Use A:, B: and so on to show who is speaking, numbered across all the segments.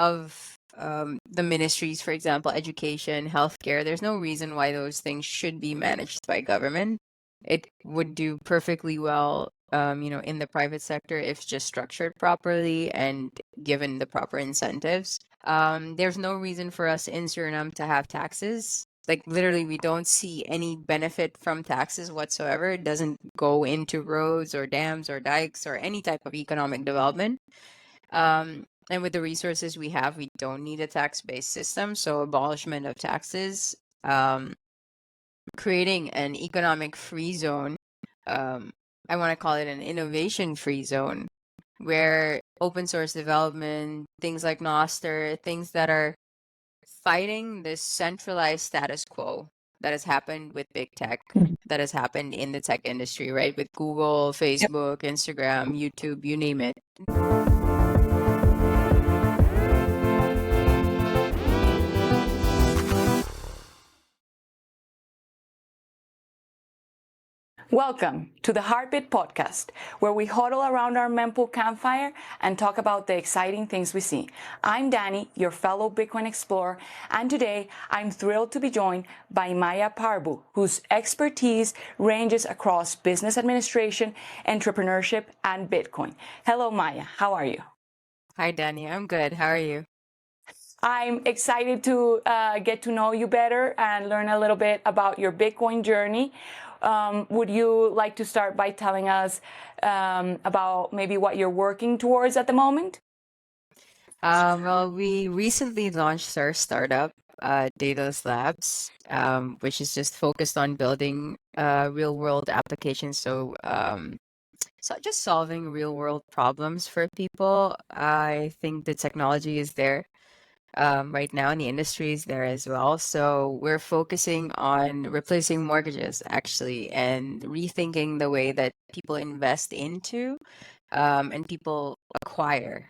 A: of the ministries, for example, education, healthcare. There's no reason why those things should be managed by government. It would do perfectly well, in the private sector if just structured properly and given the proper incentives. There's no reason for us in Suriname to have taxes. Like literally, we don't see any benefit from taxes whatsoever. It doesn't go into roads or dams or dikes or any type of economic development. And with the resources we have, we don't need a tax-based system. So abolishment of taxes, creating an economic free zone. I want to call it an innovation free zone where open source development, things like Noster, things that are fighting this centralized status quo that has happened with big tech, that has happened in the tech industry, right? With Google, Facebook, Instagram, YouTube, you name it.
B: Welcome to the Heartbeat Podcast, where we huddle around our mempool campfire and talk about the exciting things we see. I'm Danny, your fellow Bitcoin explorer, and today I'm thrilled to be joined by Maya Parbhoe, whose expertise ranges across business administration, entrepreneurship, and Bitcoin. Hello, Maya. How are you?
A: Hi, Danny. I'm good. How are you?
B: I'm excited to get to know you better and learn a little bit about your Bitcoin journey. Would you like to start by telling us about maybe what you're working towards at the moment?
A: Well, we recently launched our startup, Daedalus Labs, which is just focused on building real-world applications. So just solving real-world problems for people. I think the technology is there right now, and the industry is there as well. So we're focusing on replacing mortgages, actually, and rethinking the way that people invest into and people acquire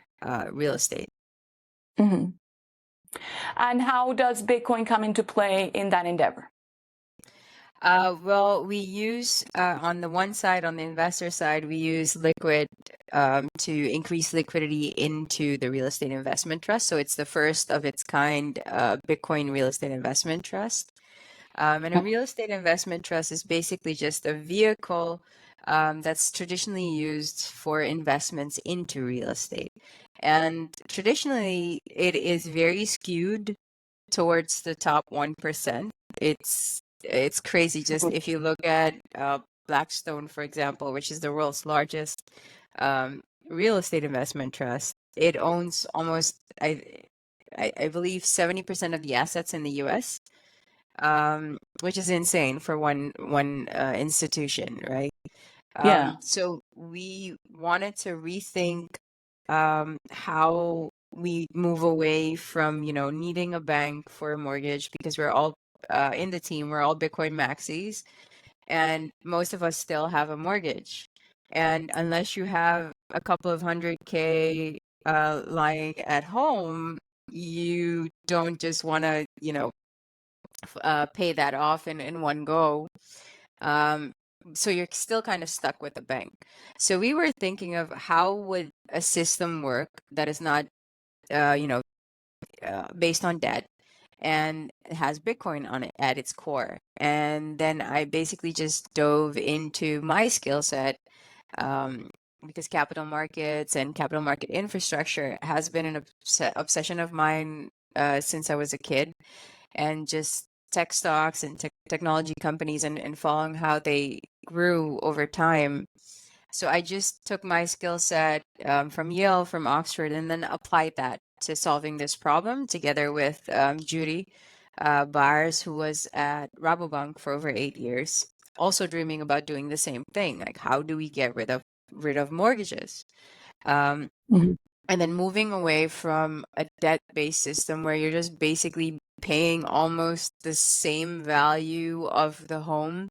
A: real estate.
B: Mm-hmm. And how does Bitcoin come into play in that endeavor?
A: Well, we use on the one side, on the investor side, we use Liquid to increase liquidity into the real estate investment trust. So it's the first of its kind Bitcoin real estate investment trust. And a real estate investment trust is basically just a vehicle that's traditionally used for investments into real estate. And traditionally, it is very skewed towards the top 1%. It's crazy. Just if you look at Blackstone, for example, which is the world's largest real estate investment trust, it owns almost, I believe, 70% of the assets in the U.S., which is insane for one institution, right?
B: Yeah.
A: So we wanted to rethink how we move away from, needing a bank for a mortgage, because we're all in the team, we're all Bitcoin maxis, and most of us still have a mortgage. And unless you have a couple of 100K lying at home, you don't just want to, pay that off in one go. So you're still kind of stuck with the bank. So we were thinking of how would a system work that is not, based on debt and it has Bitcoin on it at its core. And then I basically just dove into my skill set, because capital markets and capital market infrastructure has been an obsession of mine since I was a kid, and just tech stocks and technology companies and following how they grew over time. So I just took my skill set from Yale, from Oxford, and then applied that to solving this problem together with Judy Bars, who was at Rabobank for over 8 years, also dreaming about doing the same thing. Like, how do we get rid of mortgages?
B: Mhm.
A: And then moving away from a debt-based system where you're just basically paying almost the same value of the home,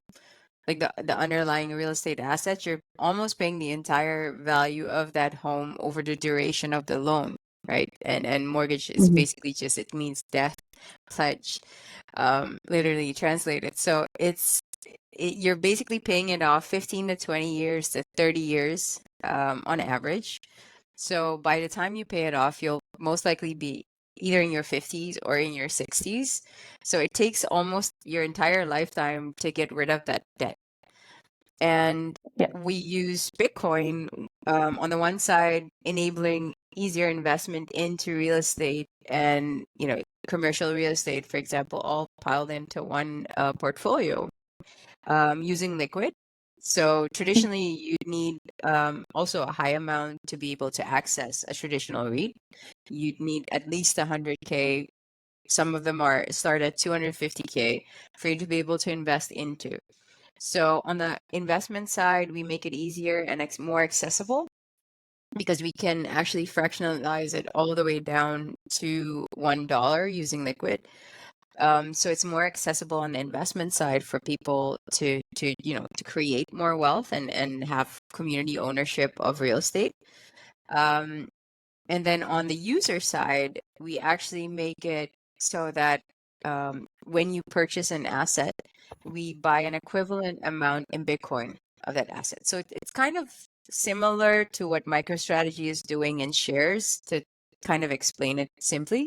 A: like the underlying real estate assets, you're almost paying the entire value of that home over the duration of the loan, right? And mortgage is basically just, it means death pledge, literally translated. So you're basically paying it off 15 to 20 years to 30 years on average. So by the time you pay it off, you'll most likely be either in your 50s or in your 60s. So it takes almost your entire lifetime to get rid of that debt. And
B: Yeah.
A: we use Bitcoin on the one side, enabling easier investment into real estate and, commercial real estate, for example, all piled into one portfolio using liquid. So traditionally, you'd need also a high amount to be able to access a traditional REIT. You'd need at least 100K. Some of them start at 250K for you to be able to invest into. So on the investment side, we make it easier and more accessible because we can actually fractionalize it all the way down to $1 using liquid. So it's more accessible on the investment side for people to create more wealth and have community ownership of real estate. Um, and then on the user side, we actually make it so that when you purchase an asset, we buy an equivalent amount in Bitcoin of that asset. So it's kind of similar to what MicroStrategy is doing in shares, to kind of explain it simply.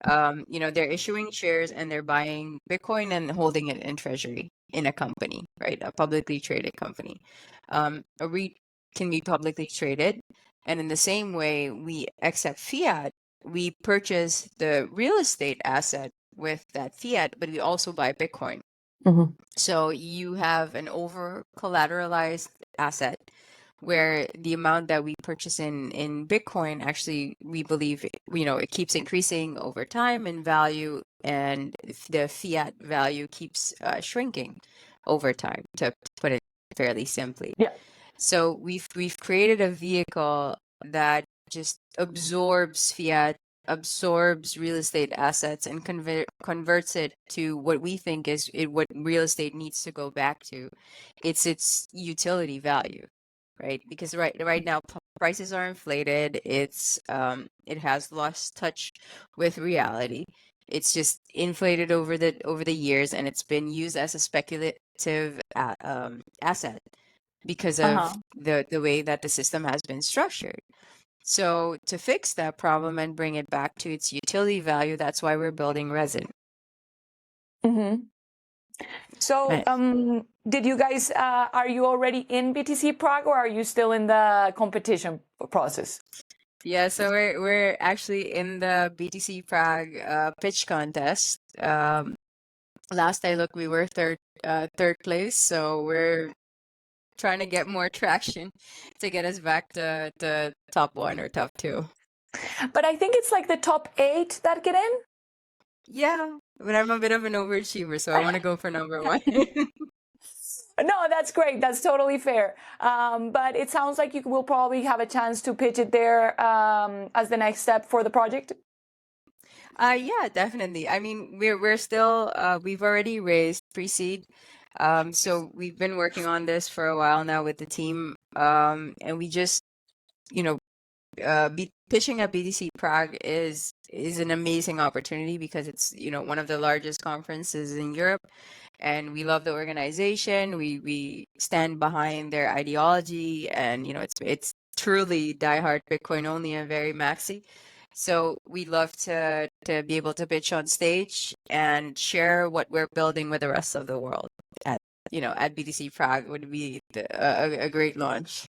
A: They're issuing shares and they're buying Bitcoin and holding it in treasury in a company, right? A publicly traded company. A REIT can be publicly traded. And in the same way, we accept fiat. We purchase the real estate asset with that fiat, but we also buy Bitcoin.
B: Mm-hmm.
A: So you have an over collateralized asset where the amount that we purchase in Bitcoin, actually, we believe, it keeps increasing over time in value, and the fiat value keeps shrinking over time, to put it fairly simply.
B: Yeah.
A: So we've created a vehicle that just absorbs fiat, absorbs real estate assets, and converts it to what we think is what real estate needs to go back to. It's its utility value, right? Because right now prices are inflated. It has lost touch with reality. It's just inflated over the years, and it's been used as a speculative asset because of
B: Uh-huh.
A: the way that the system has been structured. So to fix that problem and bring it back to its utility value, that's why we're building Resin.
B: Mm-hmm. So,
A: Right.
B: did you guys, are you already in BTC Prague, or are you still in the competition process?
A: Yeah, so we're actually in the BTC Prague pitch contest. Last I looked, we were third place, so we're trying to get more traction to get us back to the top one or top two.
B: But I think it's like the top 8 that get in.
A: Yeah, but I'm a bit of an overachiever, so I want to go for number one.
B: No, that's great. That's totally fair. But it sounds like you will probably have a chance to pitch it there as the next step for the project.
A: Yeah, definitely. I mean, we're still we've already raised pre-seed. So we've been working on this for a while now with the team. And we just, you know, pitching at BTC Prague is an amazing opportunity because it's, one of the largest conferences in Europe, and we love the organization. We stand behind their ideology, and it's truly diehard Bitcoin only and very maxi. So we love to be able to pitch on stage and share what we're building with the rest of the world at BTC Prague. Would be a great launch.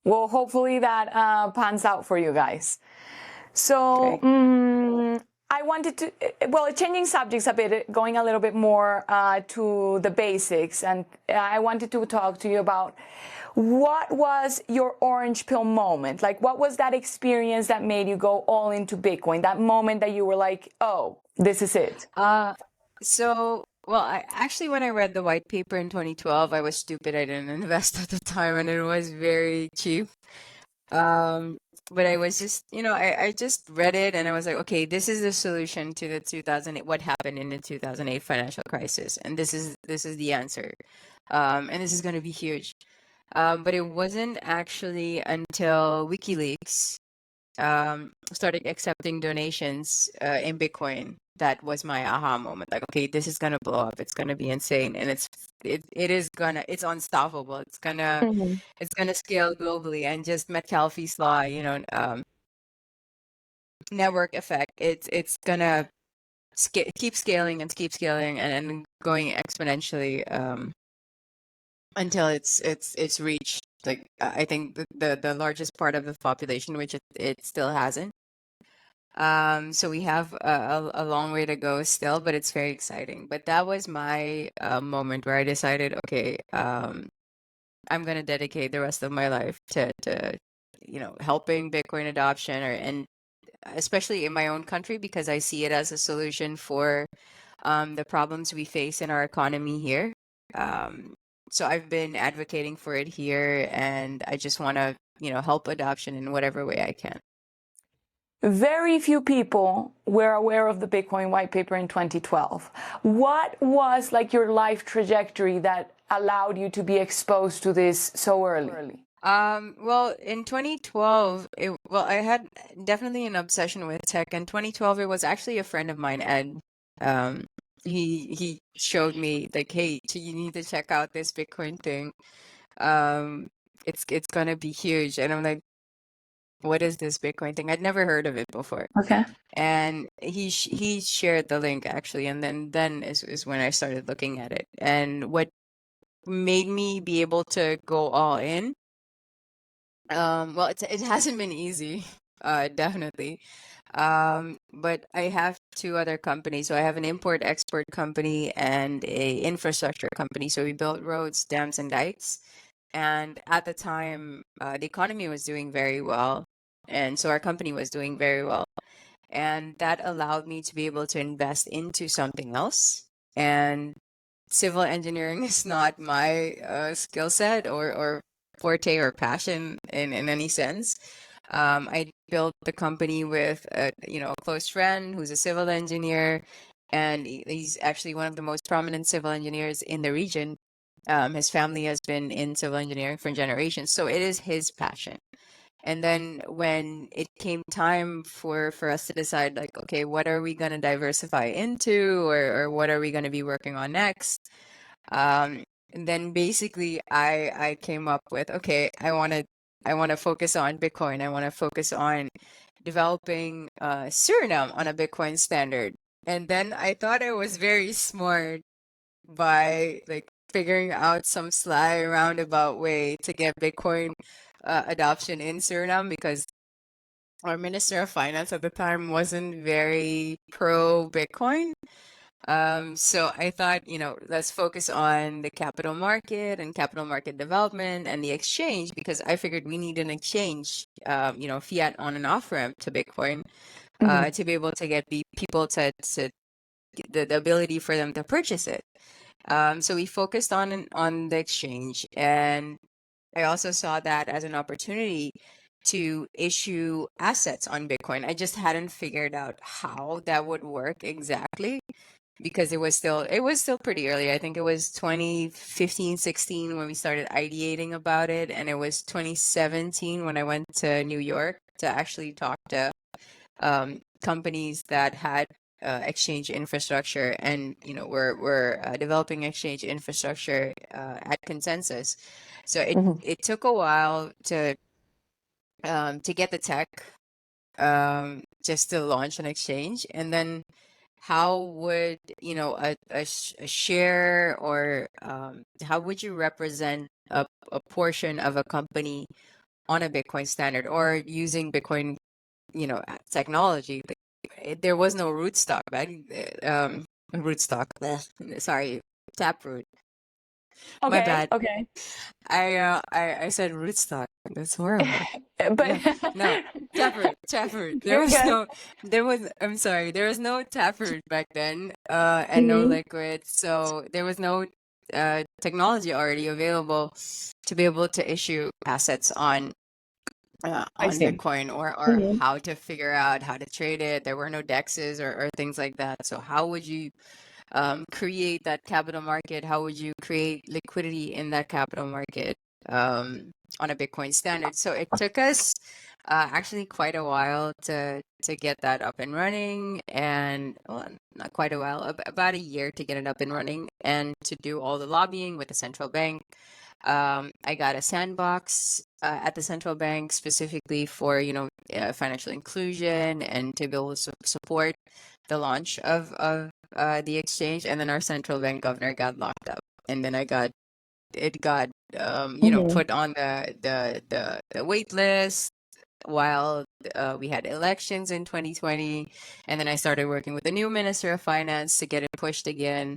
B: Well, hopefully that pans out for you guys. So,
A: Great.
B: I wanted to, well, changing subjects a bit, going a little bit more to the basics, and I wanted to talk to you about what was your orange pill moment? Like, what was that experience that made you go all into Bitcoin? That moment that you were like, oh, this is it.
A: Well, when I read the white paper in 2012, I was stupid. I didn't invest at the time, and it was very cheap. Um, but I was just, I just read it and I was like, okay, this is the solution to the 2008, what happened in the 2008 financial crisis, and this is the answer. And this is going to be huge. But it wasn't actually until WikiLeaks started accepting donations in Bitcoin that was my aha moment. Like, okay, this is gonna blow up. It's gonna be insane, and it's unstoppable.
B: Mhm.
A: It's gonna scale globally. And just Metcalfe's law, network effect. It's gonna keep scaling and keep scaling and going exponentially until it's reached like I think the largest part of the population, which it still hasn't. So we have a long way to go still, but it's very exciting. But that was my moment where I decided, okay, I'm gonna dedicate the rest of my life to helping Bitcoin adoption, or and especially in my own country, because I see it as a solution for the problems we face in our economy here. Um, so I've been advocating for it here, and I just want to, help adoption in whatever way I can.
B: Very few people were aware of the Bitcoin white paper in 2012. What was like your life trajectory that allowed you to be exposed to this so early?
A: Well, in 2012, I had definitely an obsession with tech. In 2012, it was actually a friend of mine, Ed. Um, he showed me like, hey, you need to check out this Bitcoin thing. Um, it's gonna be huge. And I'm like, what is this Bitcoin thing? I'd never heard of it before.
B: Okay.
A: And he shared the link actually, and then is when I started looking at it. And what made me be able to go all in, well, it hasn't been easy, definitely. But I have two other companies. So I have an import-export company and a infrastructure company. So we built roads, dams, and dikes. And at the time, the economy was doing very well. And so our company was doing very well. And that allowed me to be able to invest into something else. And civil engineering is not my skill set or forte or passion in any sense. I built the company with a close friend who's a civil engineer, and he's actually one of the most prominent civil engineers in the region. His family has been in civil engineering for generations, so it is his passion. And then when it came time for us to decide, like, okay, what are we going to diversify into, or what are we going to be working on next? And then basically I came up with, okay, I want to focus on Bitcoin. I want to focus on developing Suriname on a Bitcoin standard. And then I thought I was very smart by like figuring out some sly roundabout way to get Bitcoin adoption in Suriname, because our Minister of Finance at the time wasn't very pro Bitcoin. So I thought, let's focus on the capital market and capital market development and the exchange, because I figured we need an exchange, fiat on and off ramp to Bitcoin, to be able to get people to the ability for them to purchase it. So we focused on the exchange, and I also saw that as an opportunity to issue assets on Bitcoin. I just hadn't figured out how that would work exactly, because it was still pretty early. I think it was 2015, 16 when we started ideating about it, and it was 2017 when I went to New York to actually talk to companies that had exchange infrastructure, and we're developing exchange infrastructure at Consensus. So it took a while to get the tech, just to launch an exchange. And then how would a share, or how would you represent a portion of a company on a Bitcoin standard, or using Bitcoin technology? There was no rootstock back, rootstock, sorry, taproot. My
B: Okay.
A: bad.
B: Okay.
A: I said rootstock. That's horrible.
B: But
A: Yeah, no, taproot.
B: you're good.
A: I'm sorry, there was no taproot back then, and no
B: Mhm.
A: liquid, so there was no technology already available to be able to issue assets
B: I
A: on
B: see.
A: Bitcoin, or how to figure out how to trade it. There were no dexes or things like that. So how would you create that capital market? How would you create liquidity in that capital market on a Bitcoin standard? So it took us Actually quite a while to get that up and running, and well, not quite a while, about a year to get it up and running, and to do all the lobbying with the central bank. I got a sandbox at the central bank specifically for, financial inclusion and to be able to support the launch of the exchange. And then our central bank governor got locked up, and then it got
B: Hmm.
A: put on the wait list while we had elections in 2020. And then I started working with the new Minister of Finance to get it pushed again.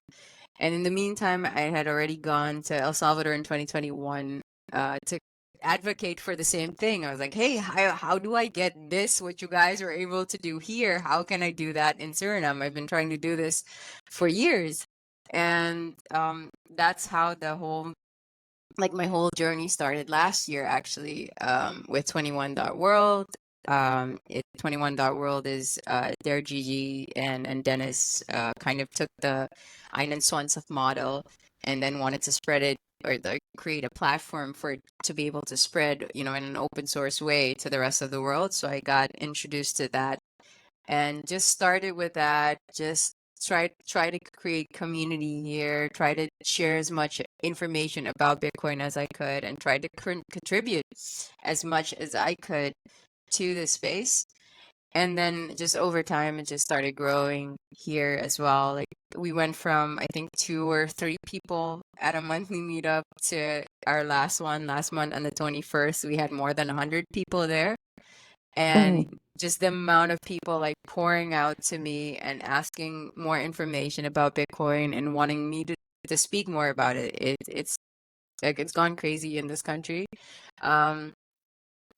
A: And in the meantime, I had already gone to El Salvador in 2021 to advocate for the same thing. I was like, hey, how do I get this, what you guys are able to do here? How can I do that in Suriname? I've been trying to do this for years. And that's how my whole journey started last year, actually, with 21.world. 21.world is their Gigi and Dennis kind of took the Einen Swansov model and then wanted to spread it, or like create a platform for it to be able to spread, in an open source way to the rest of the world. So I got introduced to that and just started with that. Just try to create community here, try to share as much information about Bitcoin as I could, and try to contribute as much as I could to the space. And then just over time, it just started growing here as well. Like we went from, I think, 2 or 3 people at a monthly meetup to our last one last month on the 21st. We had more than 100 people there. And
B: Hmm.
A: just the amount of people like pouring out to me and asking more information about Bitcoin and wanting me to speak more about it. It's like it's gone crazy in this country. Um,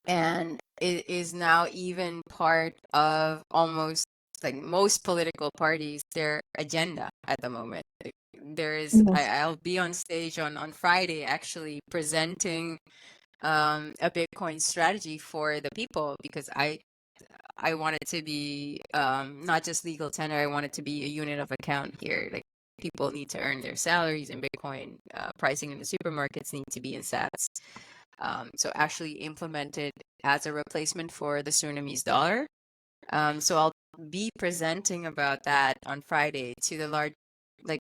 A: and it is now even part of almost like most political parties, their agenda at the moment. Like, I'll be on stage on Friday actually presenting a Bitcoin strategy for the people, because I want it to be not just legal tender. I want it to be a unit of account here. Like people need to earn their salaries in Bitcoin. Pricing in the supermarkets need to be in sats. So actually implemented as a replacement for the Surinamese dollar. So I'll be presenting about that on Friday to the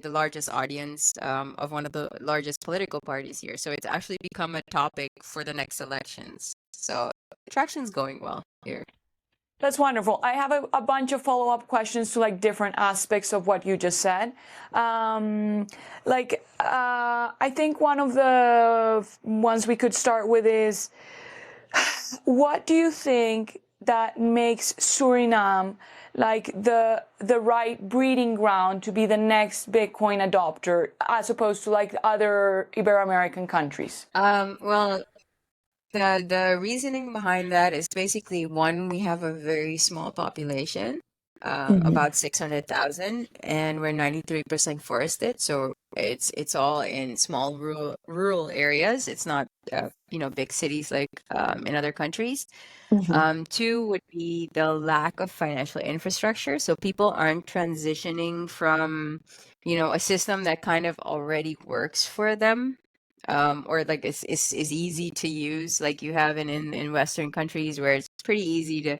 A: largest audience of one of the largest political parties here. So it's actually become a topic for the next elections. So traction's going well here.
B: That's wonderful. I have a bunch of follow-up questions to like different aspects of what you just said. I think one of the ones we could start with is, what do you think that makes Suriname like the right breeding ground to be the next Bitcoin adopter, as opposed to like other Ibero-American countries?
A: Well, the reasoning behind that is basically one, we have a very small population,
B: Hmm.
A: about 600,000, and we're 93% forested. So it's all in small rural areas. It's not big cities like in other countries.
B: Hmm.
A: Two would be the lack of financial infrastructure. So people aren't transitioning from, a system that kind of already works for them, or like is easy to use, like you have in Western countries where it's pretty easy to,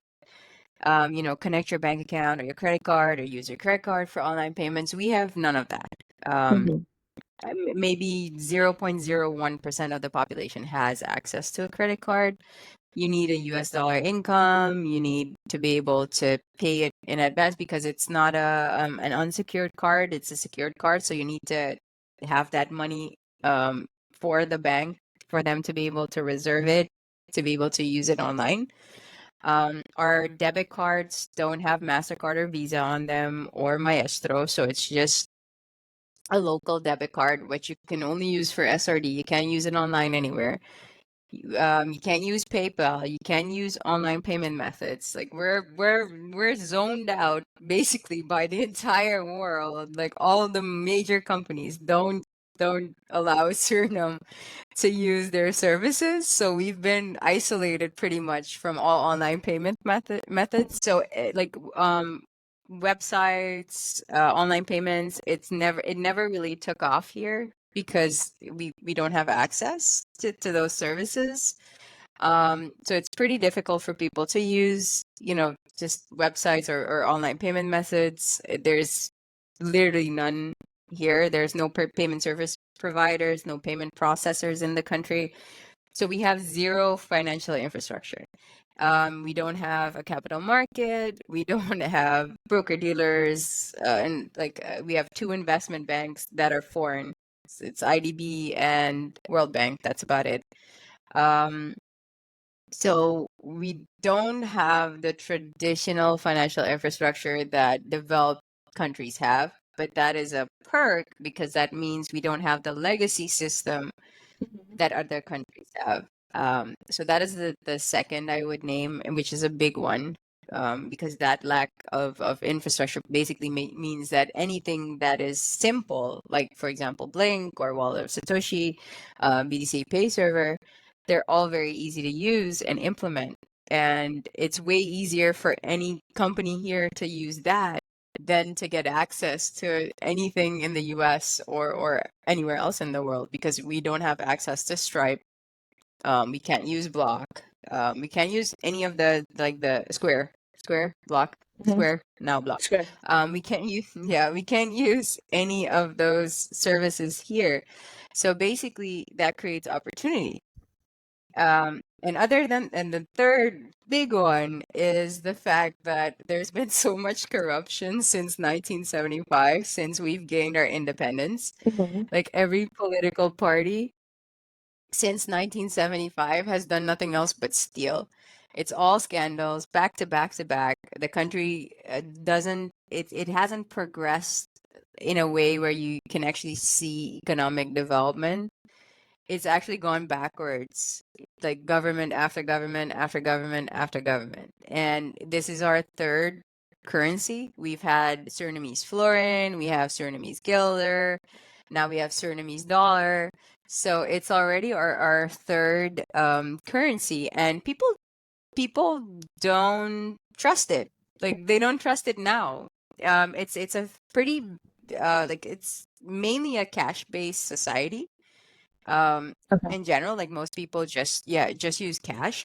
A: connect your bank account or your credit card or use your credit card for online payments. We have none of that. Um,
B: Hmm.
A: Maybe 0.01% of the population has access to a credit card. You need a US dollar income. You need to be able to pay it in advance because it's not an unsecured card. It's a secured card. So you need to have that money for the bank for them to be able to reserve it, to be able to use it online. Our debit cards don't have MasterCard or Visa on them or Maestro. So it's just a local debit card, which you can only use for SRD. You can't use it online anywhere. You can't use PayPal. You can't use online payment methods. Like we're zoned out basically by the entire world. Like all the major companies don't allow Suriname to use their services. So we've been isolated pretty much from all online payment methods. So websites, online payments, it never really took off here because we don't have access to those services. So it's pretty difficult for people to use, just websites or online payment methods. There's literally none here. There's no payment service providers, no payment processors in the country. So we have zero financial infrastructure. We don't have a capital market. We don't have broker dealers, and we have two investment banks that are foreign. It's IDB and World Bank. That's about it. So we don't have the traditional financial infrastructure that developed countries have, but that is a perk because that means we don't have the legacy system that other countries have. So that is the second I would name, and which is a big one, because that lack of infrastructure basically means that anything that is simple, like for example Blink or Wallet of Satoshi, BTC Pay Server, they're all very easy to use and implement. And it's way easier for any company here to use that than to get access to anything in the US or anywhere else in the world, because we don't have access to Stripe. We can't use Block. We can't use any of the Square, Block, Square, now Block.
B: Sure.
A: We can't use any of those services here. So basically that creates opportunity. And the third big one is the fact that there's been so much corruption since 1975, since we've gained our independence. Like every political party since 1975 has done nothing else but steal. It's all scandals, back to back to back. The country it hasn't progressed in a way where you can actually see economic development. It's actually gone backwards, like government after government after government after government. And this is our third currency. We've had Surinamese florin, we have Surinamese guilder, now we have Surinamese dollar. So it's already our third currency, and people don't trust it. Like they don't trust it now. It's a pretty it's mainly a cash-based society. In general, like most people just use cash,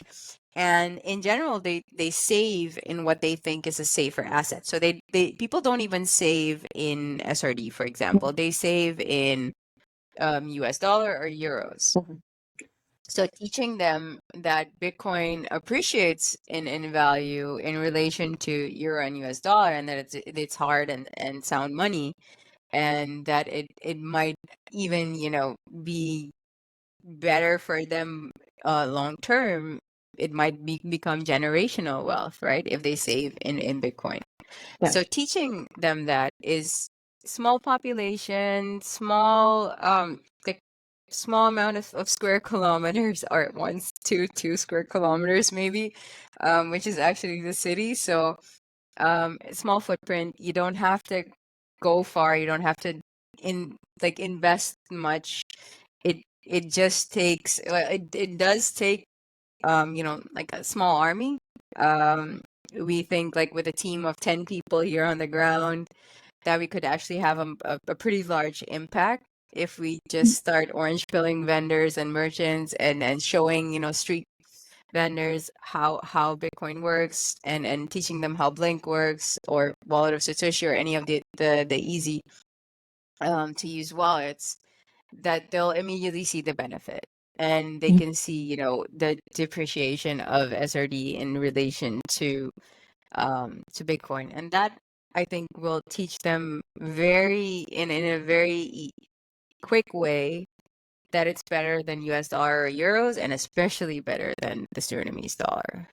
A: and in general they save in what they think is a safer asset. So they people don't even save in SRD, for example. They save in US dollar or euros. So teaching them that Bitcoin appreciates in value in relation to euro and US dollar, and that it's hard and sound money, and that it might even be better for them long term. It might become generational wealth, right, if they save in Bitcoin. So teaching them that is small population, small like small amount of square kilometers, or two square kilometers maybe, which is actually the city. So small footprint. You don't have to go far. You don't have to invest much. It just takes, well, it does take like a small army. We think like with a team of 10 people here on the ground that we could actually have a pretty large impact if we just start orange pilling vendors and merchants and showing street vendors how Bitcoin works, and teaching them how Blink works or Wallet of Satoshi or any of the easy to use wallets, that they'll immediately see the benefit, and they can see the depreciation of SRD in relation to Bitcoin, and that I think will teach them in a very quick way that it's better than US dollar or euros, and especially better than the Surinamese dollar.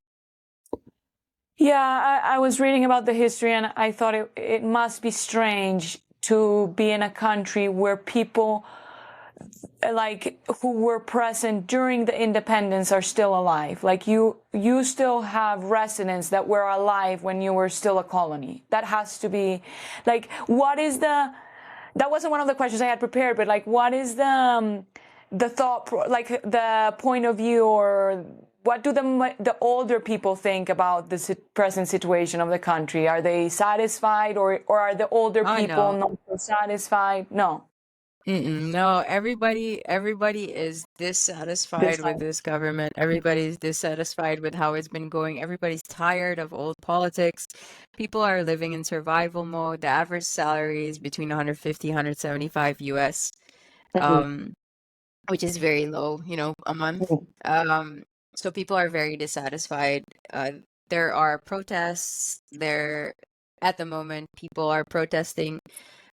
B: Yeah, I was reading about the history, and I thought it must be strange to be in a country where people like who were present during the independence are still alive. Like you still have residents that were alive when you were still a colony. That has to be like, that wasn't one of the questions I had prepared, but like, what is the thought, like the point of view, or what do the older people think about the present situation of the country? Are they satisfied, or are the older people not so satisfied? No.
A: No, everybody is
B: This
A: dissatisfied with
B: time.
A: this government. Everybody's dissatisfied with how it's been going. Everybody's tired of old politics. People are living in survival mode. The average salary is between 150, 175 US,
B: Mhm,
A: um, which is very low, a month.
B: mhm,
A: Um, so people are very dissatisfied. Uh, there are protests. There, at the moment, people are protesting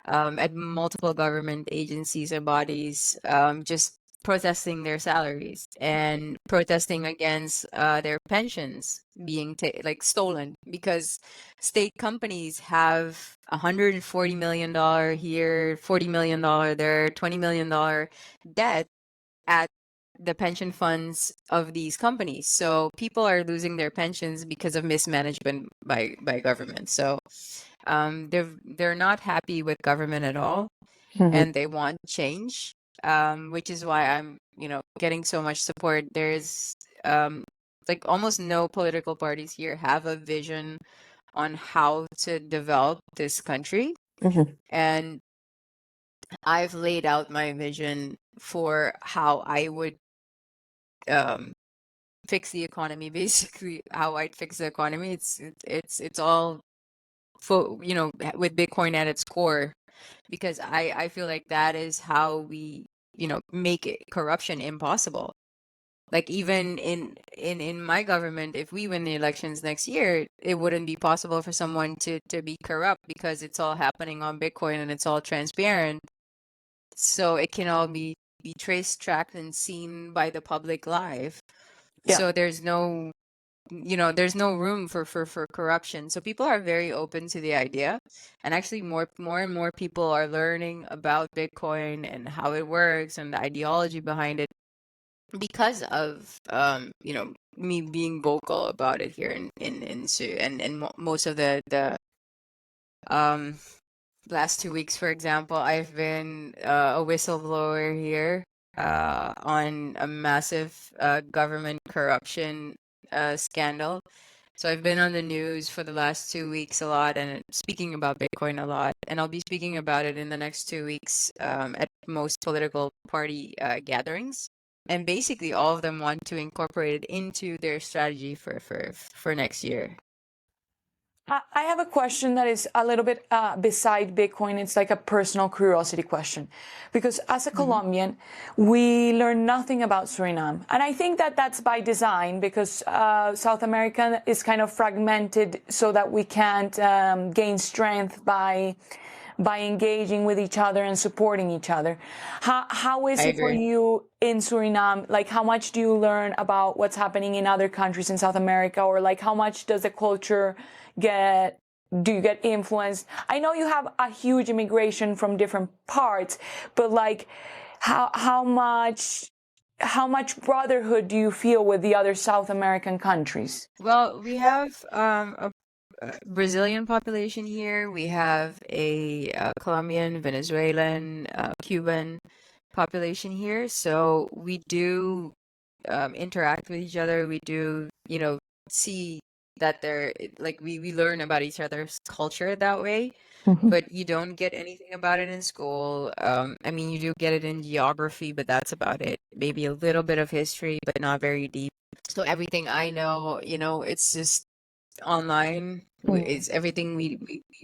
A: at multiple government agencies and bodies, just protesting their salaries and protesting against their pensions being like stolen because state companies have $140 million here, $40 million there, $20 million debt at the pension funds of these companies. So people are losing their pensions because of mismanagement by government. So they're not happy with government at all,
B: mhm,
A: and they want change, which is why I'm, getting so much support. There's like almost no political parties here have a vision on how to develop this country,
B: mhm.
A: and I've laid out my vision for how I would um, fix the economy. Basically, how I'd fix the economy. It's all for with Bitcoin at its core, because I feel like that is how we make corruption impossible. Like even in my government, if we win the elections next year, it wouldn't be possible for someone to be corrupt because it's all happening on Bitcoin and it's all transparent. So it can all be traced, tracked, and seen by the public live.
B: Yeah.
A: So there's no room for corruption. So people are very open to the idea, and actually more and more people are learning about Bitcoin and how it works and the ideology behind it because of me being vocal about it here and most of the um last 2 weeks, for example, I've been a whistleblower here on a massive government corruption scandal. So I've been on the news for the last 2 weeks a lot and speaking about Bitcoin a lot. And I'll be speaking about it in the next 2 weeks at most political party gatherings. And basically, all of them want to incorporate it into their strategy for next year.
B: I have a question that is a little bit beside Bitcoin. It's like a personal curiosity question. Because as a
A: Mhm.
B: Colombian, we learn nothing about Suriname. And I think that that's by design because South America is kind of fragmented so that we can't gain strength by engaging with each other and supporting each other. How is
A: I
B: it for
A: agree.
B: you in Suriname? Like, how much do you learn about what's happening in other countries in South America? Or like, how much does the culture get, do you get influenced? I know you have a huge immigration from different parts, but like, how much brotherhood do you feel with the other South American countries?
A: Well, we have a Brazilian population here. We have a Colombian, Venezuelan, Cuban population here. So we do interact with each other. We do, see that they're like we learn about each other's culture that way.
B: Mhm.
A: But you don't get anything about it in school. I mean, you do get it in geography, but that's about it. Maybe a little bit of history, but not very deep. So everything I know, it's just online.
B: Mhm.
A: It's everything we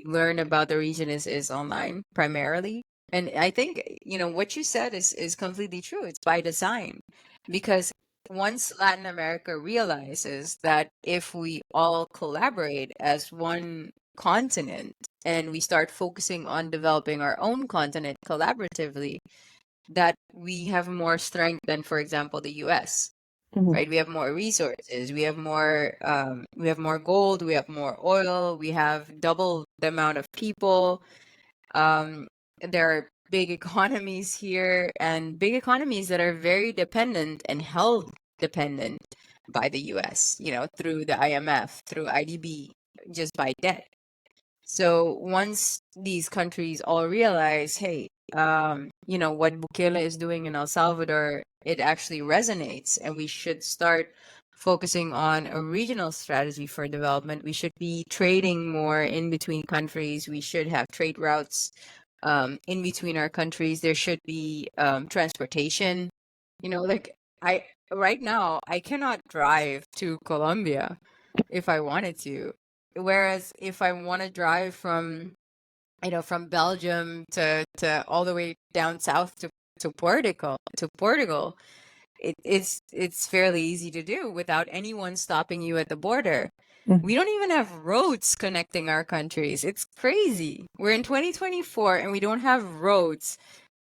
A: learn about the region is online primarily. And I think, what you said is completely true. It's by design. Because once Latin America realizes that if we all collaborate as one continent and we start focusing on developing our own continent collaboratively, that we have more strength than, for example, the US,
B: Mhm.
A: right? We have more resources, we have more gold, we have more oil, we have double the amount of people. Um, there are big economies here and big economies that are very dependent and held dependent by the US, through the IMF, through IDB, just by debt. So once these countries all realize, hey, what Bukele is doing in El Salvador, it actually resonates, and we should start focusing on a regional strategy for development. We should be trading more in between countries. We should have trade routes in between our countries. There should be transportation. Like right now, I cannot drive to Colombia if I wanted to. Whereas if I want to drive from Belgium to all the way down south to Portugal, it's fairly easy to do without anyone stopping you at the border. We don't even have roads connecting our countries. It's crazy. We're in 2024 and we don't have roads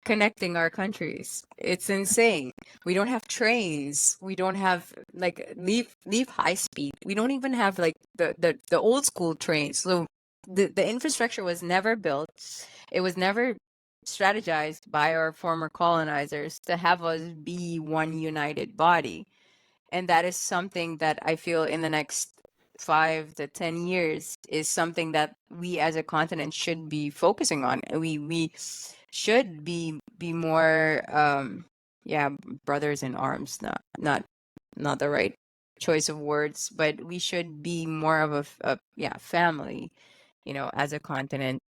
A: connecting our countries. It's insane. We don't have trains. We don't have like leave high speed. We don't even have like the old school trains. So the infrastructure was never built. It was never strategized by our former colonizers to have us be one united body. And that is something that I feel in the next 5 to 10 years is something that we as a continent should be focusing on. We should be more yeah, brothers in arms, not the right choice of words, but we should be more of a yeah, family, as a continent.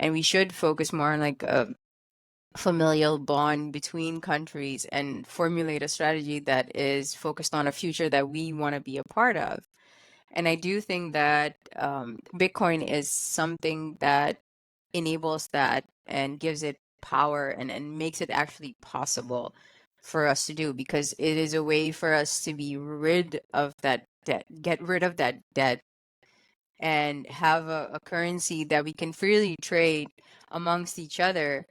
A: And we should focus more on like a familial bond between countries and formulate a strategy that is focused on a future that we want to be a part of. And I do think that Bitcoin is something that enables that and gives it power and makes it actually possible for us to do, because it is a way for us to be rid of that debt, get rid of that debt, and have a currency that we can freely trade amongst each other,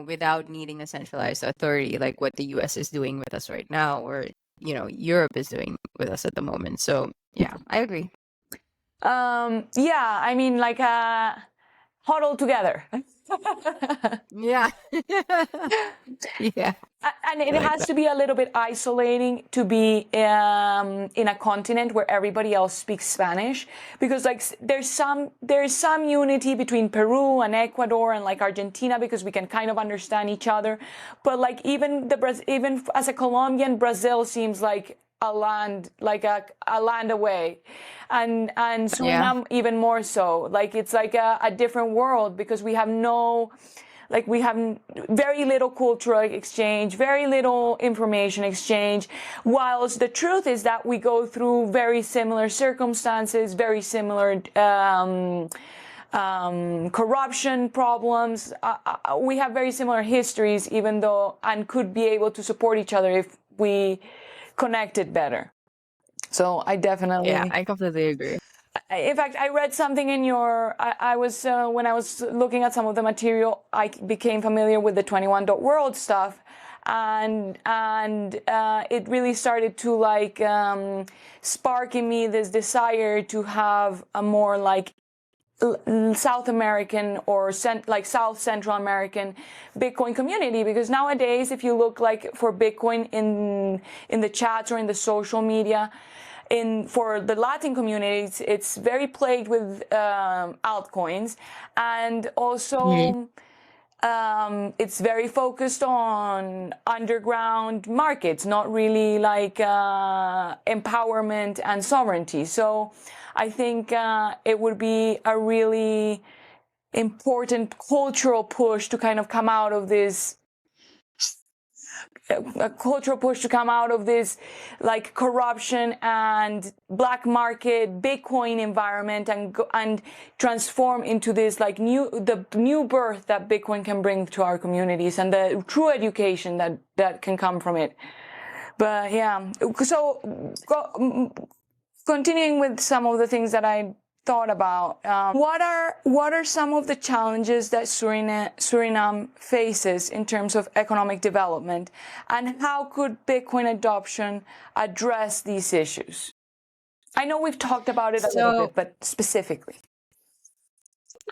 A: without needing a centralized authority like what the US is doing with us right now, or, Europe is doing with us at the moment. So, yeah, I agree.
B: Yeah, I mean, like huddle together.
A: Yeah. Yeah.
B: And it
A: I like
B: has
A: that.
B: to be a little bit isolating to be in a continent where everybody else speaks Spanish, because like there's some unity between Peru and Ecuador and like Argentina, because we can kind of understand each other. But like even as a Colombian, Brazil seems like a land, like a land away, and
A: Yeah.
B: Suriname even more so. Like it's like a different world, because we have very little cultural exchange, very little information exchange, whilst the truth is that we go through very similar circumstances, very similar corruption problems. We have very similar histories, even though, and could be able to support each other if we connected better. So I definitely...
A: Yeah, I completely agree.
B: In fact, I read something in your... I was when I was looking at some of the material, I became familiar with the 21.world stuff, and it really started to like spark in me this desire to have a more like South American or South Central American Bitcoin community, because nowadays, if you look like for Bitcoin in the chats or in the social media, for the Latin communities, it's very plagued with altcoins, and also it's very focused on underground markets, not really like empowerment and sovereignty. So I think it would be a really important cultural push to kind of come out of this like corruption and black market Bitcoin environment, and transform into this like the new birth that Bitcoin can bring to our communities, and the true education that can come from it. But yeah, so continuing with some of the things that I thought about, what are some of the challenges that Suriname faces in terms of economic development, and how could Bitcoin adoption address these issues? I know we've talked about it a little bit, but specifically.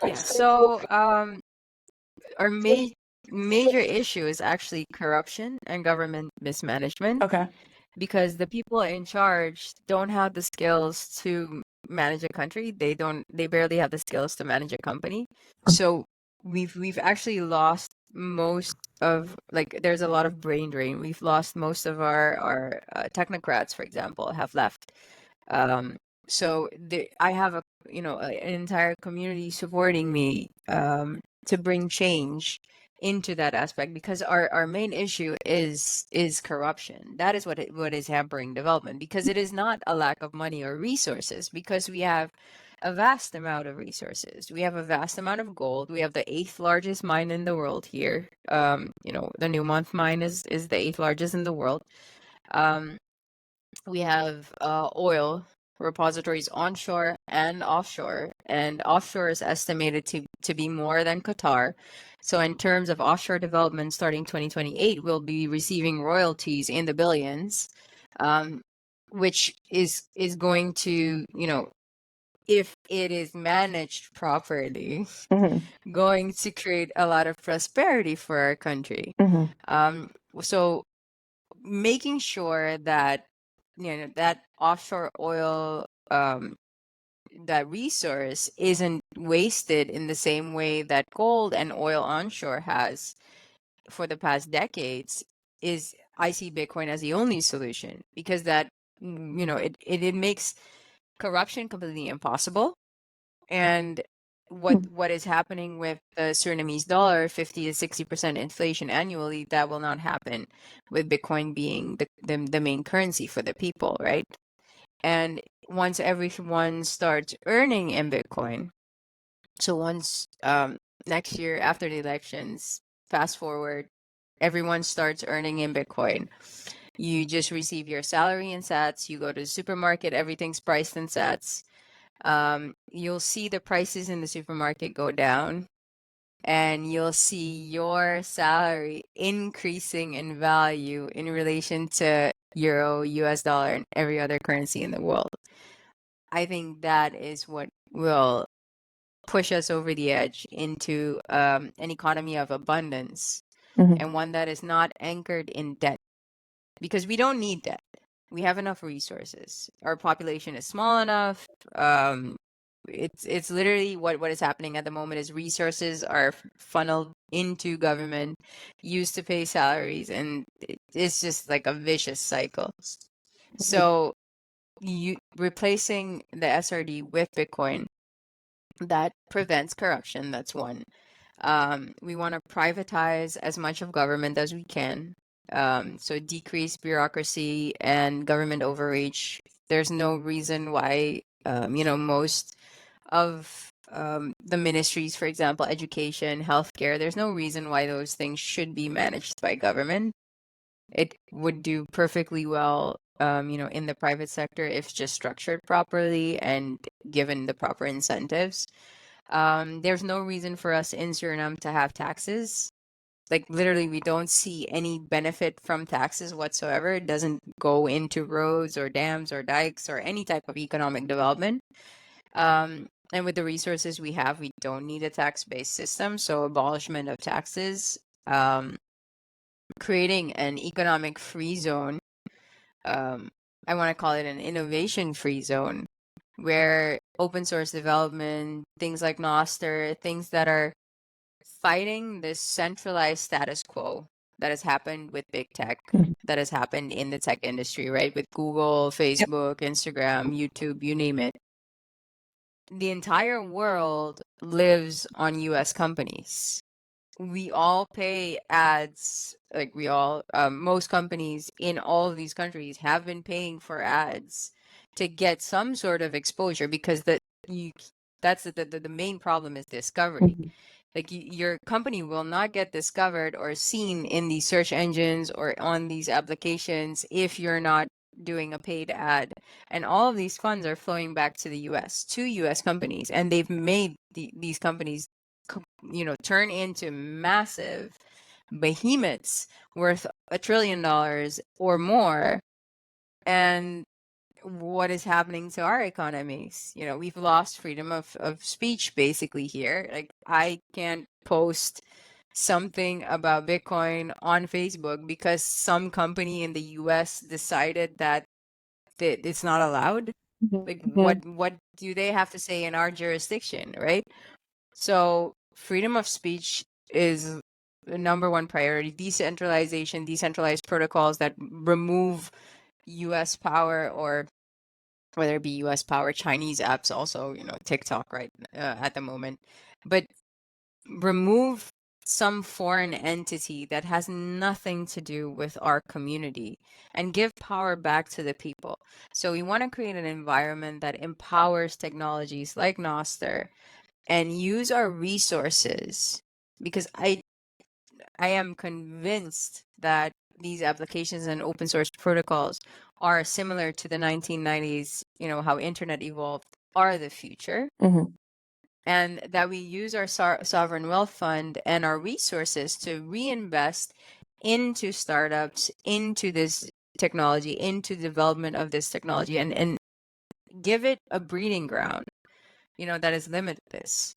A: Yeah, so our major issue is actually corruption and government mismanagement.
B: Okay.
A: Because the people in charge don't have the skills to manage a country. They barely have the skills to manage a company. So we've actually lost most of, like, there's a lot of brain drain. We've lost most of our technocrats, for example, have left. So I have an entire community supporting me, to bring change into that aspect, because our main issue is corruption. That is what is hampering development, because it is not a lack of money or resources, because we have a vast amount of resources. We have a vast amount of gold. We have the eighth largest mine in the world here. The Newmont mine is the eighth largest in the world. We have oil repositories onshore and offshore, and offshore is estimated to be more than Qatar. So in terms of offshore development, starting 2028, we'll be receiving royalties in the billions, which is going to, if it is managed properly, going to create a lot of prosperity for our country. So making sure that that offshore oil, that resource isn't wasted in the same way that gold and oil onshore has for the past decades, is I see Bitcoin as the only solution, because that it makes corruption completely impossible. And what is happening with the Surinamese dollar, 50 to 60% inflation annually, that will not happen with Bitcoin being the main currency for the people, right? And once everyone starts earning in Bitcoin, so once next year after the elections, fast forward, everyone starts earning in Bitcoin. You just receive your salary in sats, you go to the supermarket, everything's priced in sats. You'll see the prices in the supermarket go down, and you'll see your salary increasing in value in relation to euro, US dollar, and every other currency in the world. I think that is what will push us over the edge into an economy of abundance, and one that is not anchored in debt, because we don't need debt. We have enough resources. Our population is small enough. It's literally what is happening at the moment is resources are funneled into government, used to pay salaries, and it's just like a vicious cycle. So you replacing the SRD with Bitcoin, that prevents corruption. That's one. We want to privatize as much of government as we can. So decrease bureaucracy and government overreach. There's no reason why, most of the ministries, for example, education, healthcare, there's no reason why those things should be managed by government. It would do perfectly well, in the private sector if just structured properly and given the proper incentives. There's no reason for us in Suriname to have taxes. Like literally, we don't see any benefit from taxes whatsoever. It doesn't go into roads or dams or dikes or any type of economic development. And with the resources we have, we don't need a tax-based system. So abolishment of taxes, creating an economic free zone. I want to call it an innovation free zone, where open source development, things like Noster, things that are fighting this centralized status quo that has happened with big tech, that has happened in the tech industry, right? With Google, Facebook, Instagram, YouTube, you name it. The entire world lives on US companies. We all pay ads, like most companies in all of these countries have been paying for ads to get some sort of exposure, because that's the main problem is discovery. Like your company will not get discovered or seen in these search engines or on these applications if you're not doing a paid ad. And all of these funds are flowing back to the US, to US companies, and they've made these companies turn into massive behemoths worth $1 trillion or more. And what is happening to our economies? We've lost freedom of speech basically here. Like I can't post something about Bitcoin on Facebook because some company in the US decided that it's not allowed. Like what do they have to say in our jurisdiction, right? So freedom of speech is the number one priority. Decentralization, decentralized protocols that remove US power, or whether it be US power, Chinese apps also, TikTok right at the moment. But remove some foreign entity that has nothing to do with our community and give power back to the people. So we want to create an environment that empowers technologies like Noster and use our resources, because I am convinced that these applications and open source protocols are similar to the 1990s, how internet evolved, are the future. And that we use our sovereign wealth fund and our resources to reinvest into startups, into this technology, into development of this technology, and give it a breeding ground, that is limitless.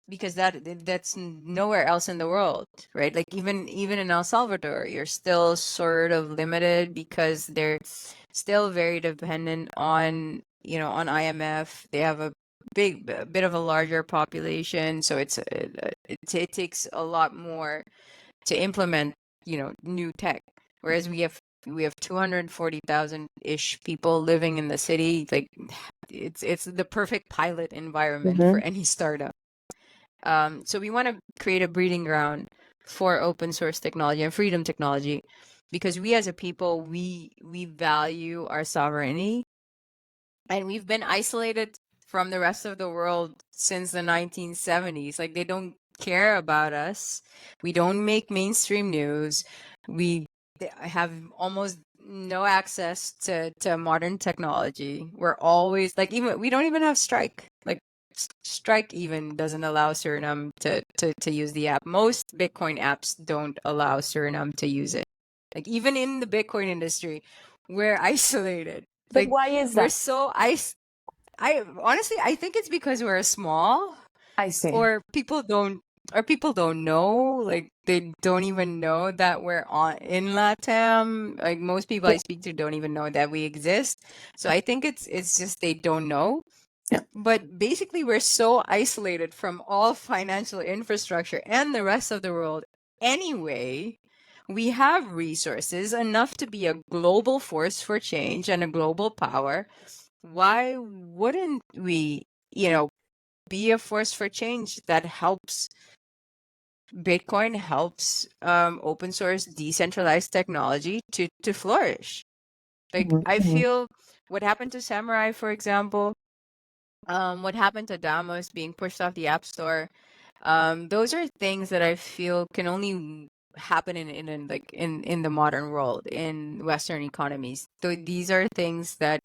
A: Because that's nowhere else in the world, right? Like even in El Salvador, you're still sort of limited because they're still very dependent on on IMF. They have a bit of a larger population, so it takes a lot more to implement new tech. Whereas we have 240,000 ish people living in the city. Like it's the perfect pilot environment for any startup. So we want to create a breeding ground for open source technology and freedom technology, because we as a people, we value our sovereignty, and we've been isolated from the rest of the world since the 1970s. Like they don't care about us. We don't make mainstream news. We have almost no access to modern technology. We're always like, even we don't even have Strike. Like Strike even doesn't allow Suriname to use the app. Most Bitcoin apps don't allow Suriname to use it. Like even in the Bitcoin industry, we're isolated.
B: But
A: Like
B: why is
A: we're
B: that?
A: so I honestly I think it's because we're small,
B: I see.
A: or people don't know. Like they don't even know that we're in LATAM. Like most people I speak to don't even know that we exist. So I think it's just they don't know.
B: Yeah.
A: But basically, we're so isolated from all financial infrastructure and the rest of the world anyway. We have resources enough to be a global force for change and a global power. Why wouldn't we, be a force for change that helps Bitcoin, helps open source, decentralized technology to flourish? Like, I feel what happened to Samurai, for example, what happened to Damos being pushed off the App Store. Those are things that I feel can only happen in the modern world, in Western economies. So these are things that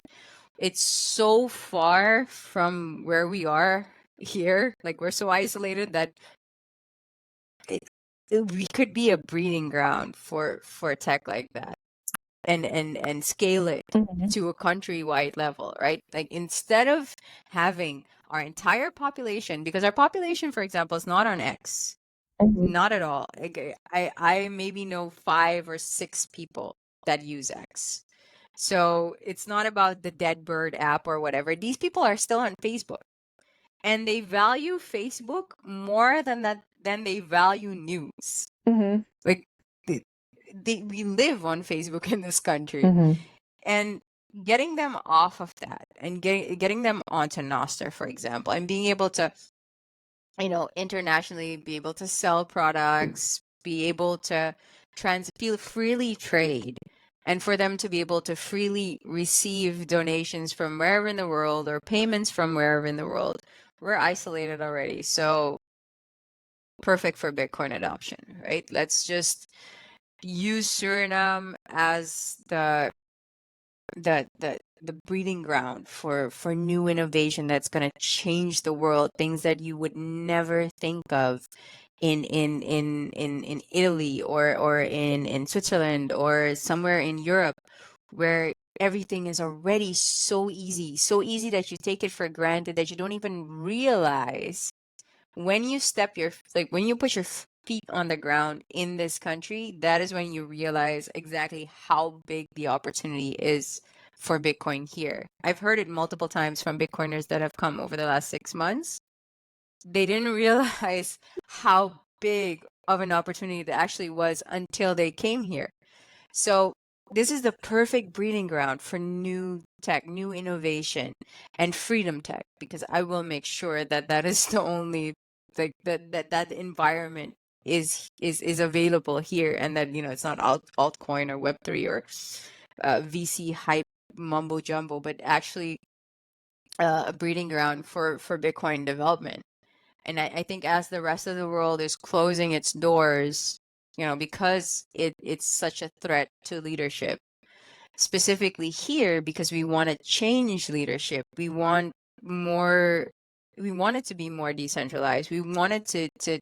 A: it's so far from where we are here. Like we're so isolated that we could be a breeding ground for tech like that, and scale it to a countrywide level, right? Like instead of having our entire population, because our population, for example, is not on X, not at all. Like, I maybe know 5 or 6 people that use X. So it's not about the dead bird app or whatever. These people are still on Facebook, and they value Facebook more than they value news. Like we live on Facebook in this country, and getting them off of that and getting them onto Nostr, for example, and being able to internationally be able to sell products, be able to feel freely trade, and for them to be able to freely receive donations from wherever in the world or payments from wherever in the world. We're isolated already, so perfect for Bitcoin adoption, right? Let's just use Suriname as the breeding ground for new innovation that's going to change the world, things that you would never think of in Italy or in Switzerland or somewhere in Europe, where everything is already so easy that you take it for granted, that you don't even realize when you when you put your feet on the ground in this country. That is when you realize exactly how big the opportunity is for Bitcoin here. I've heard it multiple times from Bitcoiners that have come over the last 6 months. They didn't realize how big of an opportunity that actually was until they came here. So this is the perfect breeding ground for new tech, new innovation, and freedom tech, because I will make sure that that is the only like that environment is available here, and that it's not altcoin or Web3 or VC hype mumbo jumbo, but actually a breeding ground for Bitcoin development. And I think as the rest of the world is closing its doors, because it's such a threat to leadership, specifically here, because we want to change leadership. We want it to be more decentralized. We want it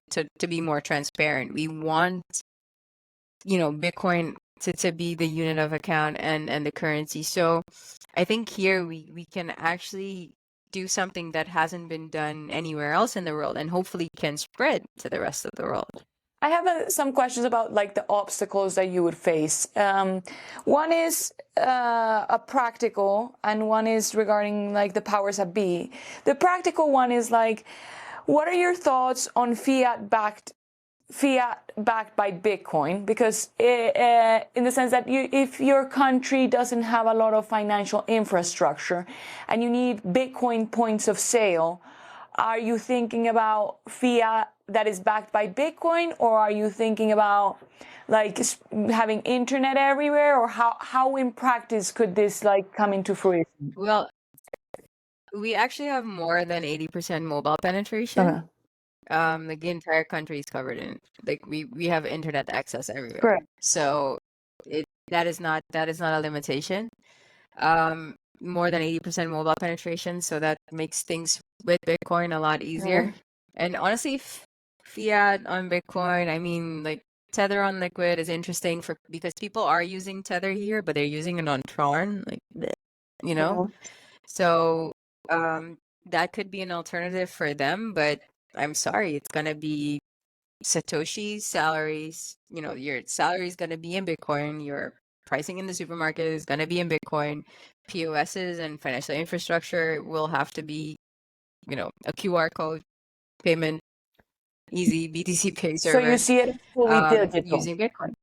A: to be more transparent. We want, Bitcoin to be the unit of account and the currency. So I think here we can actually do something that hasn't been done anywhere else in the world, and hopefully can spread to the rest of the world.
B: I have some questions about like the obstacles that you would face. One is a practical, and one is regarding like the powers that be. The practical one is like, what are your thoughts on fiat backed by Bitcoin? Because in the sense that if your country doesn't have a lot of financial infrastructure and you need Bitcoin points of sale, are you thinking about fiat that is backed by Bitcoin, or are you thinking about like having internet everywhere, or how in practice could this like come into fruition?
A: Well, we actually have more than 80% mobile penetration. Like the entire country is covered in, like we have internet access everywhere.
B: Correct.
A: So that is not a limitation. More than 80% mobile penetration, so that makes things with Bitcoin a lot easier. And honestly, fiat on Bitcoin, I mean, like Tether on Liquid is interesting because people are using Tether here, but they're using it on Tron, like, So that could be an alternative for them, but I'm sorry, it's gonna be Satoshi's salaries. Your salary is gonna be in Bitcoin. Your pricing in the supermarket is gonna be in Bitcoin. POSs and financial infrastructure will have to be, a QR code payment, easy BTC Pay
B: So
A: server.
B: you see it as fully digital.
A: Using Bitcoin.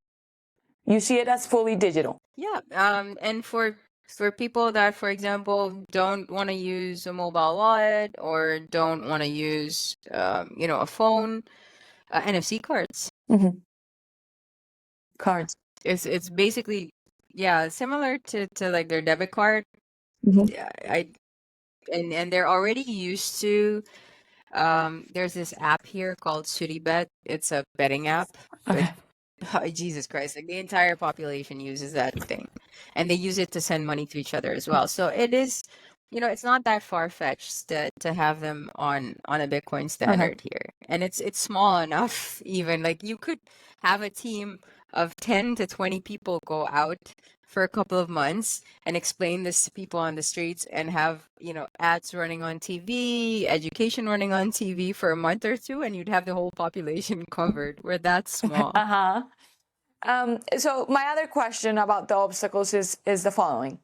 B: You see it as fully digital.
A: Yeah. And for people that, for example, don't want to use a mobile wallet or don't want to use, a phone, NFC cards.
B: Cards.
A: It's basically, similar to like their debit card. Yeah, and they're already used to. There's this app here called Suribet. It's a betting app.
B: Okay.
A: But Jesus Christ, like the entire population uses that thing, and they use it to send money to each other as well. So it is, it's not that far-fetched to have them on a Bitcoin standard here, and it's small enough. Even like you could have a team of 10 to 20 people go out for a couple of months and explain this to people on the streets, and have, ads running on TV, education running on TV for a month or two, and you'd have the whole population covered. We're that small.
B: So my other question about the obstacles is the following.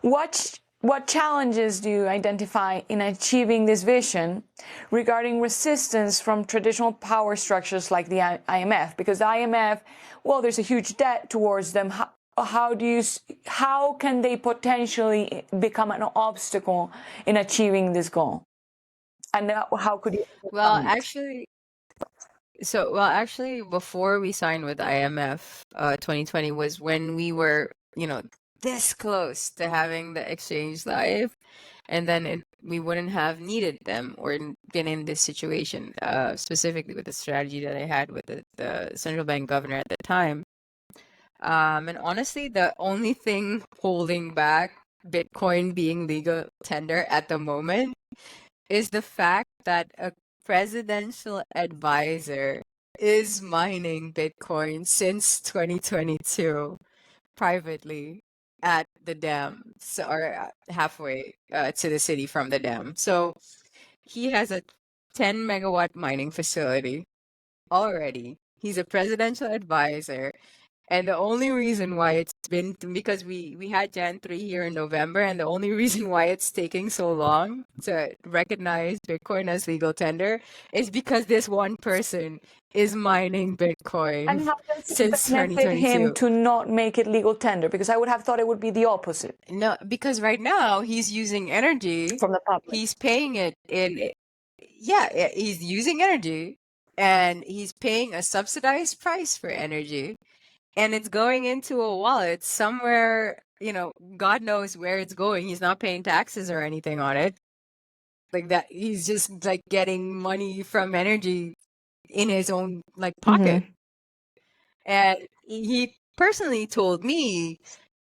B: What challenges do you identify in achieving this vision regarding resistance from traditional power structures like the IMF? Because the IMF, well, there's a huge debt towards them. How can they potentially become an obstacle in achieving this goal? And how could you?
A: Well, actually, before we signed with IMF, 2020 was when we were, this close to having the exchange live, and then we wouldn't have needed them or been in this situation, specifically with the strategy that I had with the central bank governor at the time. And honestly, the only thing holding back Bitcoin being legal tender at the moment is the fact that a presidential advisor is mining Bitcoin since 2022 privately at the dam, or halfway to the city from the dam. So he has a 10 megawatt mining facility already. He's a presidential advisor. And the only reason why it's been, because we had Jan 3 here in November, and the only reason why it's taking so long to recognize Bitcoin as legal tender is because this one person is mining Bitcoin
B: And how does
A: since
B: it benefit
A: 2022.
B: him to not make it legal tender? Because I would have thought it would be the opposite.
A: No, because right now he's using energy
B: From the public.
A: He's paying it in yeah, he's using energy and he's paying a subsidized price for energy, and it's going into a wallet somewhere, God knows where it's going. He's not paying taxes or anything on it. Like that, he's just like getting money from energy in his own like pocket. And he personally told me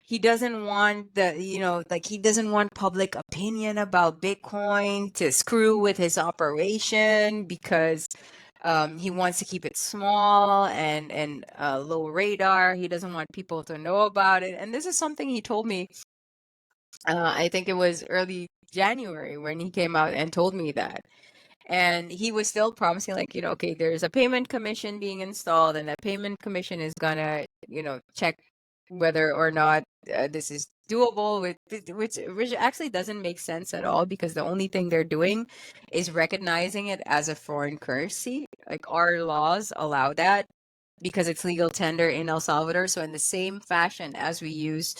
A: he doesn't want he doesn't want public opinion about Bitcoin to screw with his operation because he wants to keep it small and low radar. He doesn't want people to know about it. And this is something he told me, I think it was early January when he came out and told me that. And he was still promising, like, okay, there's a payment commission being installed, and that payment commission is gonna, check whether or not this is doable, which actually doesn't make sense at all, because the only thing they're doing is recognizing it as a foreign currency. Like, our laws allow that because it's legal tender in El Salvador. So in the same fashion as we use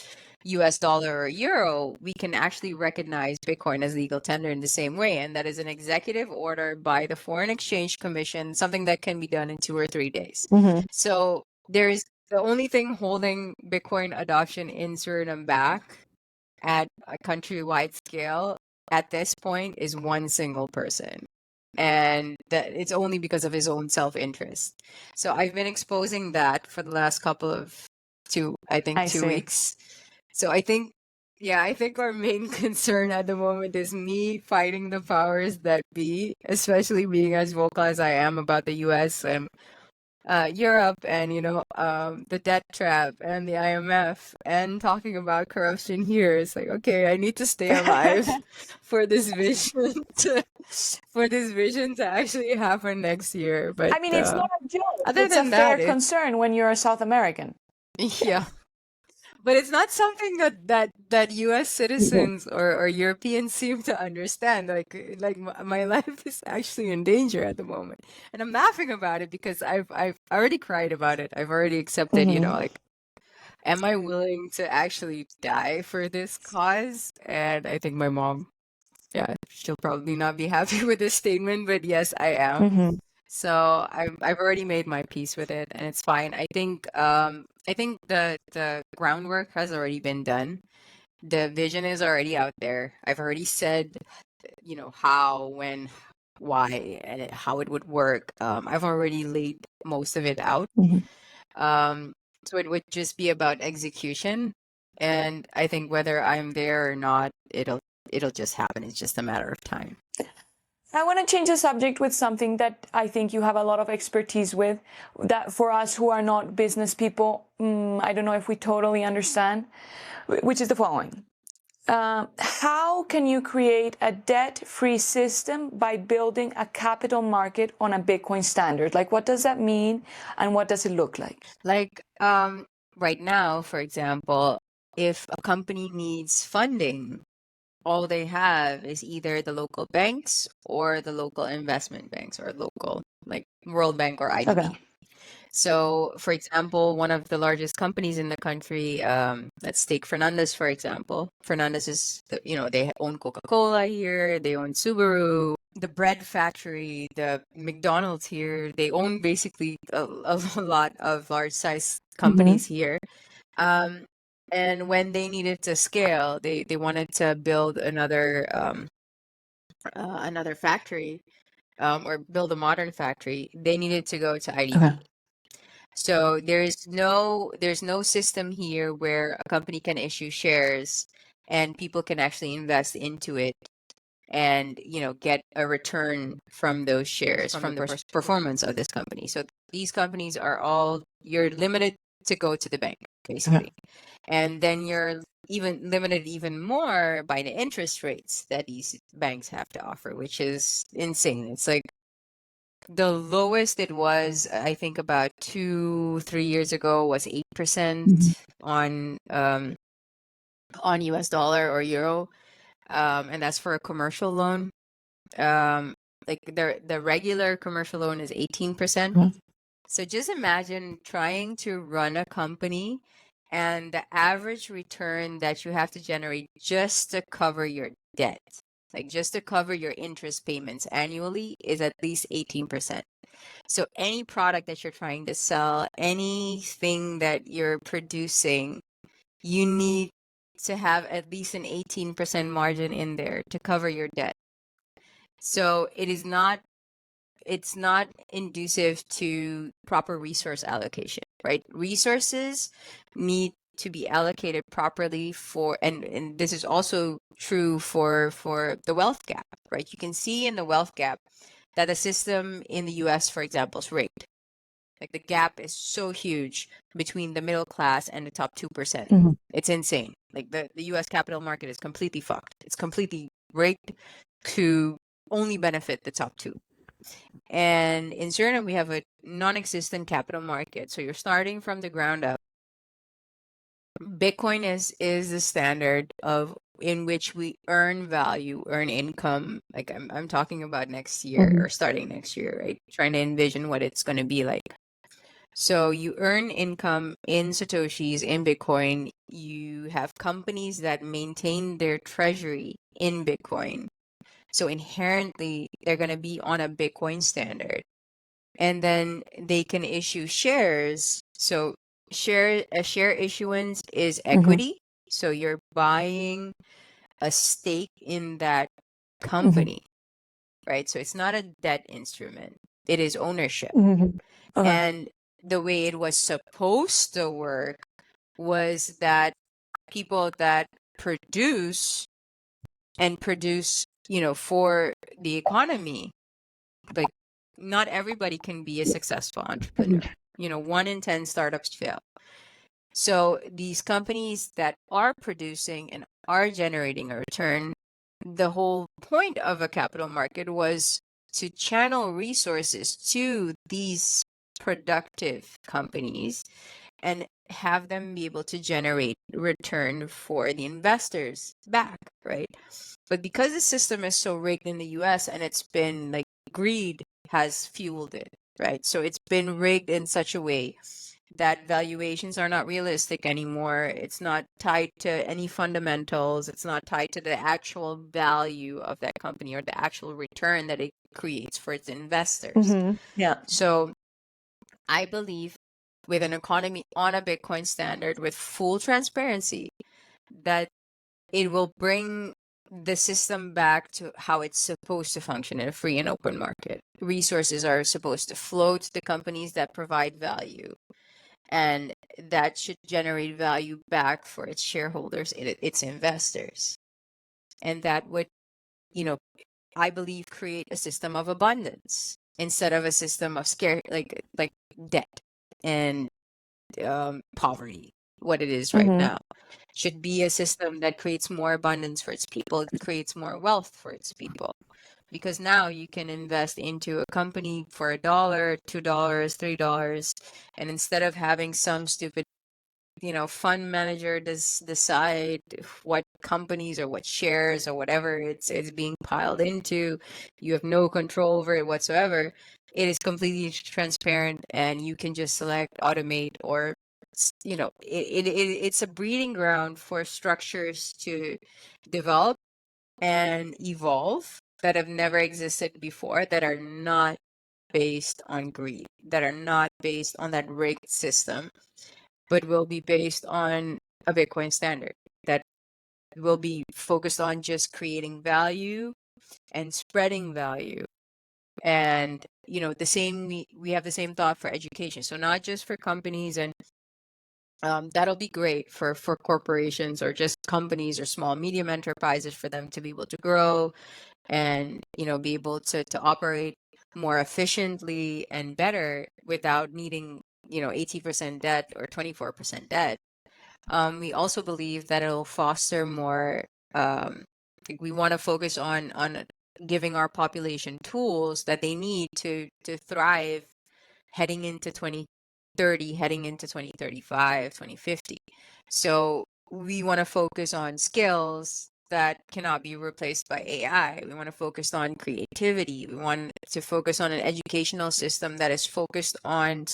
A: US dollar or euro, we can actually recognize Bitcoin as legal tender in the same way. And that is an executive order by the Foreign Exchange Commission, something that can be done in 2 or 3 days. So there is the only thing holding Bitcoin adoption in Suriname back at a countrywide scale at this point is one single person. And that it's only because of his own self-interest. So I've been exposing that for the last couple of two weeks. So I think our main concern at the moment is me fighting the powers that be, especially being as vocal as I am about the US and Europe and the debt trap and the IMF and talking about corruption here. It's like, okay, I need to stay alive for this vision to actually happen next year. But
B: I mean, it's not a joke.
A: other
B: It's
A: than
B: a
A: that,
B: fair concern when you're a South American.
A: Yeah. But it's not something that U.S. citizens or Europeans seem to understand. Like my life is actually in danger at the moment, and I'm laughing about it because I've already cried about it. I've already accepted, like, am I willing to actually die for this cause? And I think my mom, she'll probably not be happy with this statement, but yes, I am. So I've already made my peace with it, and it's fine. I think the groundwork has already been done. The vision is already out there. I've already said, how, when, why, and how it would work. I've already laid most of it out. So it would just be about execution, and I think whether I'm there or not, it'll just happen. It's just a matter of time.
B: I want to change the subject with something that I think you have a lot of expertise with, that for us who are not business people, I don't know if we totally understand, which is the following. How can you create a debt-free system by building a capital market on a Bitcoin standard? Like, what does that mean and what does it look like?
A: Like, right now, for example, if a company needs funding, all they have is either the local banks or the local investment banks or local, like World Bank or IDB.
B: Okay.
A: So, for example, one of the largest companies in the country, let's take Fernandez, for example. Fernandez is, they own Coca-Cola here, they own Subaru, the bread factory, the McDonald's here. They own basically a lot of large-size companies here. And when they needed to scale, they wanted to build another factory, or build a modern factory. They needed to go to IDB.
B: Okay.
A: So there's no system here where a company can issue shares and people can actually invest into it and get a return from those shares, from the performance of this company. So these companies are all, you're limited to go to the bank, basically. And then you're even limited even more by the interest rates that these banks have to offer, which is insane. It's like the lowest it was, I think about 2-3 years ago, was 8% on US dollar or euro, and that's for a commercial loan. Like the regular commercial loan is 18%. So just imagine trying to run a company and the average return that you have to generate just to cover your debt. like just to cover your interest payments annually, is at least 18%. So any product that you're trying to sell, anything that you're producing, you need to have at least an 18% margin in there to cover your debt. So it's not inducive to proper resource allocation, right? Resources need to be allocated properly for, and this is also true for the wealth gap, right? You can see in the wealth gap that the system in the US, for example, is rigged. Like the gap is so huge between the middle class and the top 2%. It's insane. Like the US capital market is completely fucked. It's completely rigged to only benefit the top 2. And in Suriname, we have a non-existent capital market. So you're starting from the ground up. Bitcoin is the standard of in which we earn value, earn income. Like I'm talking about next year or starting next year, right? Trying to envision what it's going to be like. So you earn income in Satoshis, in Bitcoin. You have companies that maintain their treasury in Bitcoin. So inherently, they're going to be on a Bitcoin standard. And then they can issue shares. So a share issuance is equity. So you're buying a stake in that company, right? So it's not a debt instrument. It is ownership. And the way it was supposed to work was that people that produce for the economy, like not everybody can be a successful entrepreneur. 1 in 10 startups fail. So these companies that are producing and are generating a return, the whole point of a capital market was to channel resources to these productive companies and have them be able to generate return for the investors back, right? But because the system is so rigged in the US and it's been like greed has fueled it, right? So it's been rigged in such a way that valuations are not realistic anymore. It's not tied to any fundamentals. It's not tied to the actual value of that company or the actual return that it creates for its investors.
B: Yeah.
A: So I believe with an economy on a Bitcoin standard with full transparency, that it will bring the system back to how it's supposed to function in a free and open market. Resources are supposed to flow to the companies that provide value, and that should generate value back for its shareholders, its investors. And that would, I believe, create a system of abundance instead of a system of like debt and poverty, what it is right now. Should be a system that creates more abundance for its people, it creates more wealth for its people. Because now you can invest into a company for $1, $2, $3, and instead of having some stupid fund manager decide what companies or what shares or whatever it's being piled into, you have no control over it whatsoever. It is completely transparent, and you can just select automate, or it's a breeding ground for structures to develop and evolve that have never existed before, that are not based on greed, that are not based on that rigged system, but will be based on a Bitcoin standard that will be focused on just creating value and spreading value. And we have the same thought for education, so not just for companies, and that'll be great for corporations or just companies or small medium enterprises, for them to be able to grow and be able to operate more efficiently and better without needing 80% debt or 24% debt. We also believe that it'll foster more. We want to focus on giving our population tools that they need to thrive heading into 2030, heading into 2035, 2050. So we want to focus on skills that cannot be replaced by AI. We want to focus on creativity. We want to focus on an educational system that is focused on,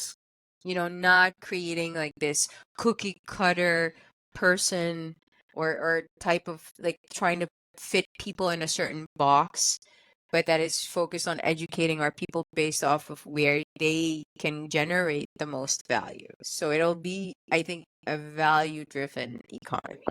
A: not creating like this cookie cutter person or type of, like, trying to fit people in a certain box, but that is focused on educating our people based off of where they can generate the most value. So it'll be, I think, a value-driven economy,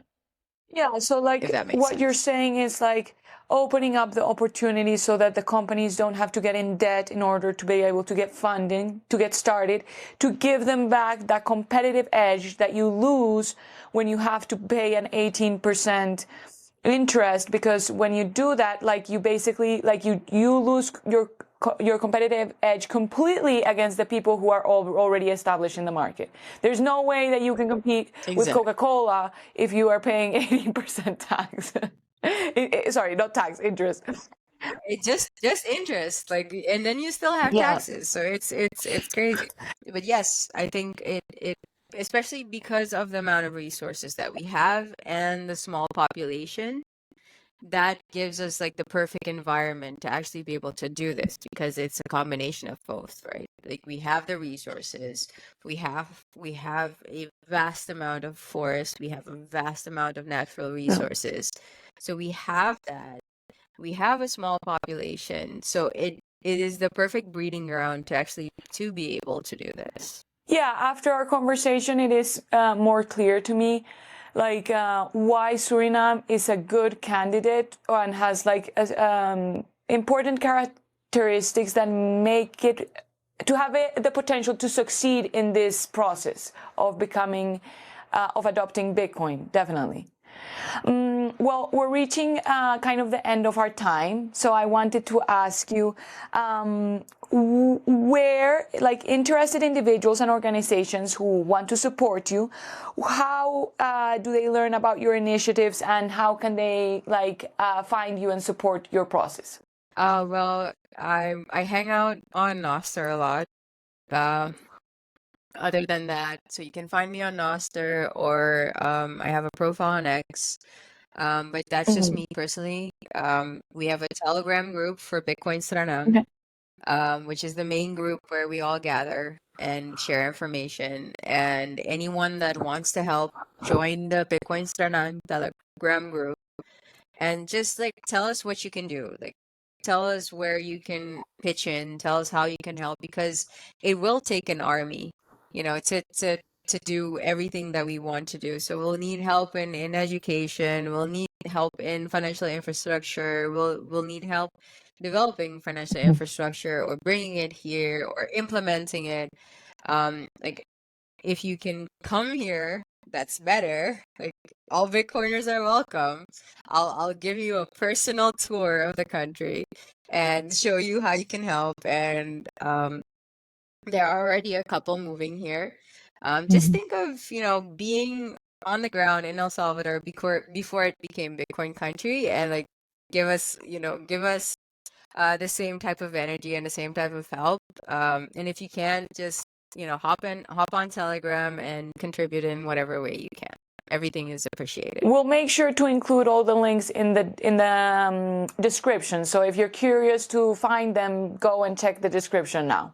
B: Yeah, so
A: if
B: like
A: that makes
B: what you're
A: sense.
B: saying is like opening up the opportunities so that the companies don't have to get in debt in order to be able to get funding, to get started, to give them back that competitive edge that you lose when you have to pay an 18% interest, because when you do that, like you basically, like you lose your competitive edge completely against the people who are already established in the market. There's no way that you can compete with
A: Exactly.
B: Coca-Cola if you are paying 18% tax. Sorry, not tax, interest.
A: It just interest, like, and then you still have
B: Yeah.
A: taxes. So it's crazy. But yes, I think it especially because of the amount of resources that we have and the small population, that gives us like the perfect environment to actually be able to do this, because it's a combination of both, right? Like we have the resources, we have a vast amount of forest, we have a vast amount of natural resources. So we have that. We have a small population. So it is the perfect breeding ground to actually to be able to do this.
B: Yeah, after our conversation, it is more clear to me, like why Suriname is a good candidate and has like important characteristics that make it to have the potential to succeed in this process of becoming, of adopting Bitcoin, definitely. Well, we're reaching kind of the end of our time. So I wanted to ask you where, like, interested individuals and organizations who want to support you, how do they learn about your initiatives, and how can they, like, find you and support your process?
A: Well, I hang out on Nostr a lot. Uh, Other than that, so you can find me on Nostr, or I have a profile on X. But that's just me personally. We have a Telegram group for Bitcoin Suriname,
B: Okay.
A: which is the main group where we all gather and share information. And anyone that wants to help, join the Bitcoin Suriname Telegram group and just like tell us what you can do. Like tell us where you can pitch in, tell us how you can help, because it will take an army, to do everything that we want to do. So we'll need help in education, we'll need help in financial infrastructure, we'll need help developing financial infrastructure or bringing it here or implementing it. Like if you can come here, that's better. Like all Bitcoiners are welcome. I'll give you a personal tour of the country and show you how you can help. And there are already a couple moving here. Just think of, being on the ground in El Salvador before it became Bitcoin country, and like give us the same type of energy and the same type of help. And if you can, just hop on Telegram and contribute in whatever way you can. Everything is appreciated.
B: We'll make sure to include all the links in the description. So if you're curious to find them, go and check the description now.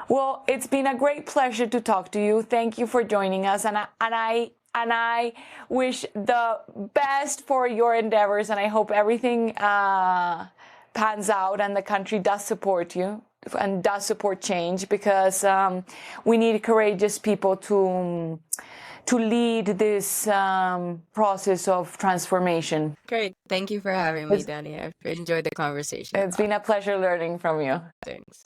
B: Well, it's been a great pleasure to talk to you. Thank you for joining us, and I wish the best for your endeavors, and I hope everything pans out and the country does support you and does support change, because we need courageous people to lead this process of transformation.
A: Great. Thank you for having me, Danny. I've enjoyed the conversation.
B: It's been a pleasure learning from you.
A: Thanks.